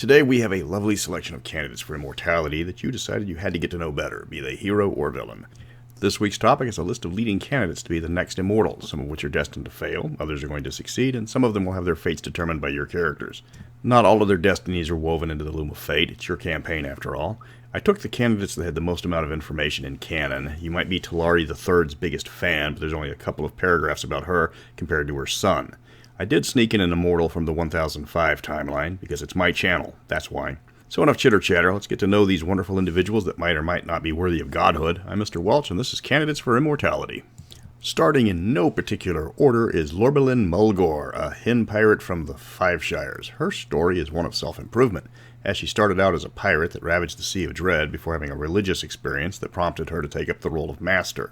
Today we have a lovely selection of candidates for immortality that you decided you had to get to know better, be they hero or villain. This week's topic is a list of leading candidates to be the next Immortals, some of which are destined to fail, others are going to succeed, and some of them will have their fates determined by your characters. Not all of their destinies are woven into the loom of fate, it's your campaign after all. I took the candidates that had the most amount of information in canon. You might be Talari III's biggest fan, but there's only a couple of paragraphs about her compared to her son. I did sneak in an Immortal from the 1005 timeline, because it's my channel, that's why. So enough chitter-chatter, let's get to know these wonderful individuals that might or might not be worthy of godhood. I'm Mr. Welch, and this is Candidates for Immortality. Starting in no particular order is Lorbelin Mulgore, a hen pirate from the Five Shires. Her story is one of self-improvement, as she started out as a pirate that ravaged the Sea of Dread before having a religious experience that prompted her to take up the role of master.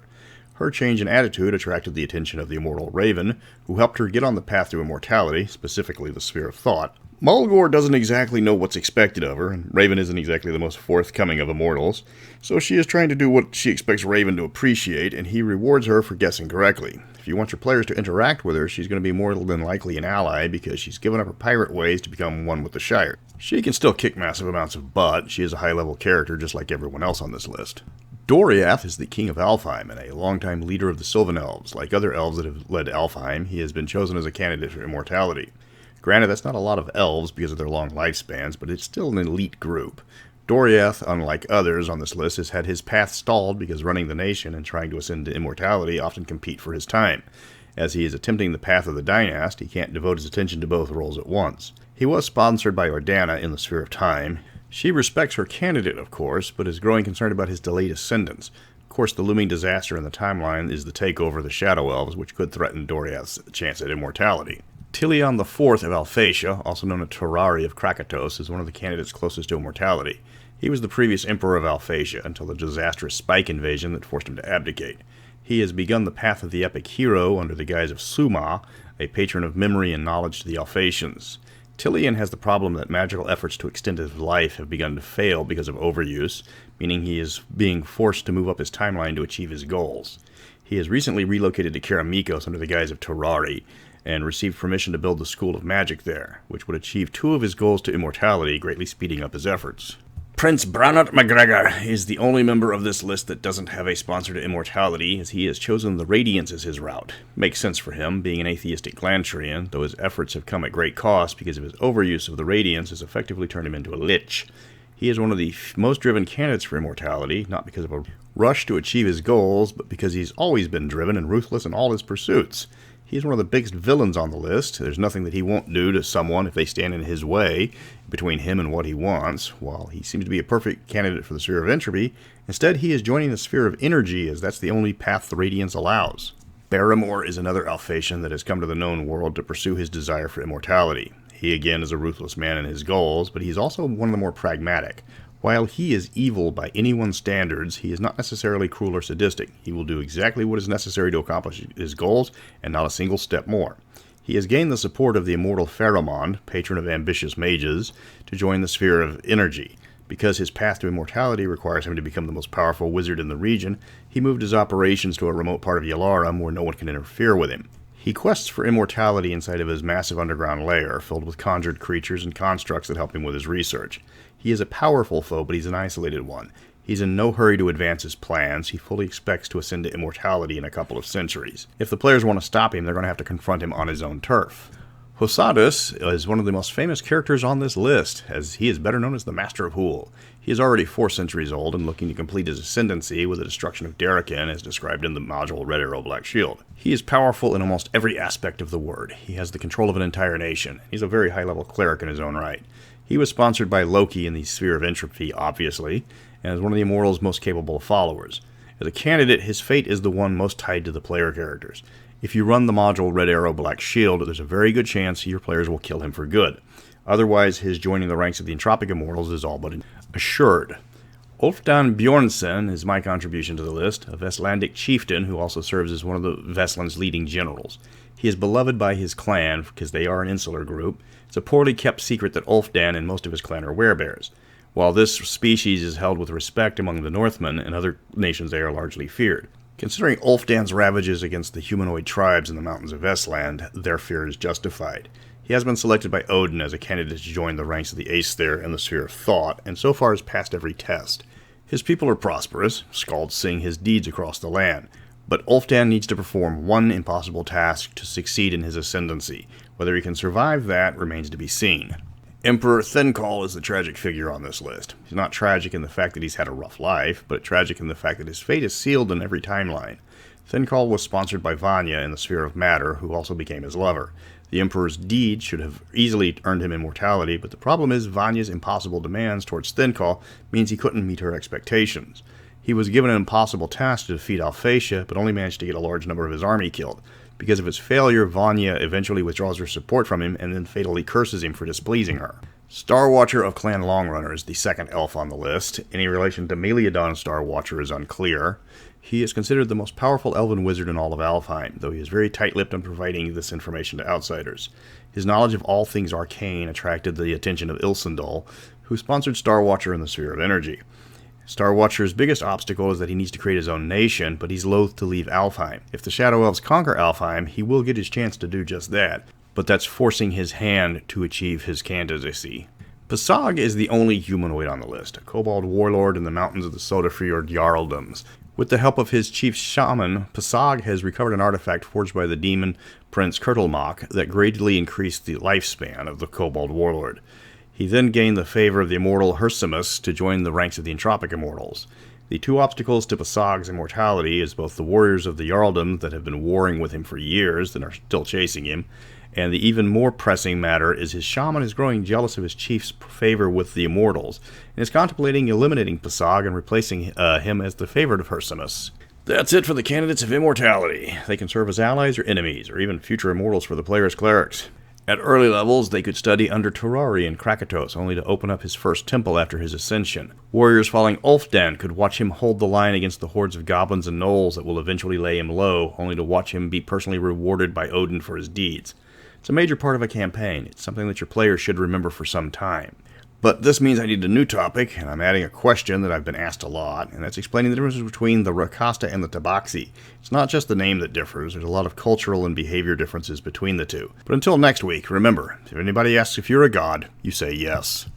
Her change in attitude attracted the attention of the immortal Raven, who helped her get on the path to immortality, specifically the Sphere of Thought. Mulgore doesn't exactly know what's expected of her, and Raven isn't exactly the most forthcoming of immortals, so she is trying to do what she expects Raven to appreciate, and he rewards her for guessing correctly. If you want your players to interact with her, she's going to be more than likely an ally, because she's given up her pirate ways to become one with the Shire. She can still kick massive amounts of butt. She is a high-level character just like everyone else on this list. Doriath is the king of Alfheim and a longtime leader of the Sylvan Elves. Like other elves that have led Alfheim, he has been chosen as a candidate for immortality. Granted, that's not a lot of elves because of their long lifespans, but it's still an elite group. Doriath, unlike others on this list, has had his path stalled because running the nation and trying to ascend to immortality often compete for his time. As he is attempting the path of the dynast, he can't devote his attention to both roles at once. He was sponsored by Ordana in the Sphere of Time. She respects her candidate, of course, but is growing concerned about his delayed ascendance. Of course, the looming disaster in the timeline is the takeover of the Shadow Elves, which could threaten Doriath's chance at immortality. Tilion IV of Alphatia, also known as Torari of Krakatos, is one of the candidates closest to immortality. He was the previous emperor of Alphatia until the disastrous Spike invasion that forced him to abdicate. He has begun the path of the epic hero under the guise of Suma, a patron of memory and knowledge to the Alphatians. Tilion has the problem that magical efforts to extend his life have begun to fail because of overuse, meaning he is being forced to move up his timeline to achieve his goals. He has recently relocated to Karamikos under the guise of Torari, and received permission to build the School of Magic there, which would achieve two of his goals to immortality, greatly speeding up his efforts. Prince Branagh McGregor is the only member of this list that doesn't have a sponsor to immortality, as he has chosen the Radiance as his route. Makes sense for him, being an atheistic Glantrian, though his efforts have come at great cost because of his overuse of the Radiance has effectively turned him into a lich. He is one of the most driven candidates for immortality, not because of a rush to achieve his goals, but because he's always been driven and ruthless in all his pursuits. He's one of the biggest villains on the list. There's nothing that he won't do to someone if they stand in his way between him and what he wants. While he seems to be a perfect candidate for the Sphere of Entropy, instead he is joining the Sphere of Energy, as that's the only path the Radiance allows. Paramore is another Alphatian that has come to the known world to pursue his desire for immortality. He again is a ruthless man in his goals, but he's also one of the more pragmatic. While he is evil by anyone's standards, he is not necessarily cruel or sadistic. He will do exactly what is necessary to accomplish his goals, and not a single step more. He has gained the support of the immortal Pharamond, patron of ambitious mages, to join the Sphere of Energy. Because his path to immortality requires him to become the most powerful wizard in the region, he moved his operations to a remote part of Yalarum where no one can interfere with him. He quests for immortality inside of his massive underground lair, filled with conjured creatures and constructs that help him with his research. He is a powerful foe, but he's an isolated one. He's in no hurry to advance his plans. He fully expects to ascend to immortality in a couple of centuries. If the players want to stop him, they're going to have to confront him on his own turf. Posadas is one of the most famous characters on this list, as he is better known as the Master of Hool. He is already 4 centuries old and looking to complete his ascendancy with the destruction of Doric, as described in the module Red Arrow Black Shield. He is powerful in almost every aspect of the word. He has the control of an entire nation. He's a very high-level cleric in his own right. He was sponsored by Loki in the Sphere of Entropy, obviously, and is one of the Immortals' most capable followers. As a candidate, his fate is the one most tied to the player characters. If you run the module Red Arrow Black Shield, there's a very good chance your players will kill him for good. Otherwise, his joining the ranks of the Entropic Immortals is all but assured. Ulfdan Bjornsen is my contribution to the list, a Veslandic chieftain who also serves as one of the Vesland's leading generals. He is beloved by his clan because they are an insular group. It's a poorly kept secret that Ulfdan and most of his clan are werebears. While this species is held with respect among the Northmen and other nations, they are largely feared. Considering Ulfdan's ravages against the humanoid tribes in the mountains of Vesland, their fear is justified. He has been selected by Odin as a candidate to join the ranks of the Aesir and the Sphere of Thought, and so far has passed every test. His people are prosperous, skalds sing his deeds across the land, but Ulfdan needs to perform one impossible task to succeed in his ascendancy. Whether he can survive that remains to be seen. Emperor Thincall is the tragic figure on this list. He's not tragic in the fact that he's had a rough life, but tragic in the fact that his fate is sealed in every timeline. Thincall was sponsored by Vanya in the Sphere of Matter, who also became his lover. The Emperor's deed should have easily earned him immortality, but the problem is Vanya's impossible demands towards Thincall means he couldn't meet her expectations. He was given an impossible task to defeat Alphatia, but only managed to get a large number of his army killed. Because of his failure, Vanya eventually withdraws her support from him and then fatally curses him for displeasing her. Starwatcher of Clan Longrunner is the second elf on the list. Any relation to Meliodon Starwatcher is unclear. He is considered the most powerful elven wizard in all of Alfheim, though he is very tight-lipped on providing this information to outsiders. His knowledge of all things arcane attracted the attention of Ilsendal, who sponsored Starwatcher in the Sphere of Energy. Starwatcher's biggest obstacle is that he needs to create his own nation, but he's loath to leave Alfheim. If the Shadow Elves conquer Alfheim, he will get his chance to do just that, but that's forcing his hand to achieve his candidacy. Pasag is the only humanoid on the list, a kobold warlord in the mountains of the Sodafjord Jarldoms. With the help of his chief shaman, Pasag has recovered an artifact forged by the demon Prince Kurtelmach that greatly increased the lifespan of the kobold warlord. He then gained the favor of the immortal Hersimus to join the ranks of the entropic immortals. The two obstacles to Pasag's immortality is both the warriors of the Jarldom that have been warring with him for years and are still chasing him, and the even more pressing matter is his shaman is growing jealous of his chief's favor with the immortals, and is contemplating eliminating Pasag and replacing him as the favorite of Hersimus. That's it for the candidates of immortality. They can serve as allies or enemies, or even future immortals for the player's clerics. At early levels, they could study under Terrari and Krakatos, only to open up his first temple after his ascension. Warriors following Ulfdan could watch him hold the line against the hordes of goblins and gnolls that will eventually lay him low, only to watch him be personally rewarded by Odin for his deeds. It's a major part of a campaign. It's something that your players should remember for some time. But this means I need a new topic, and I'm adding a question that I've been asked a lot, and that's explaining the differences between the Rakasta and the Tabaxi. It's not just the name that differs, there's a lot of cultural and behavior differences between the two. But until next week, remember, if anybody asks if you're a god, you say yes.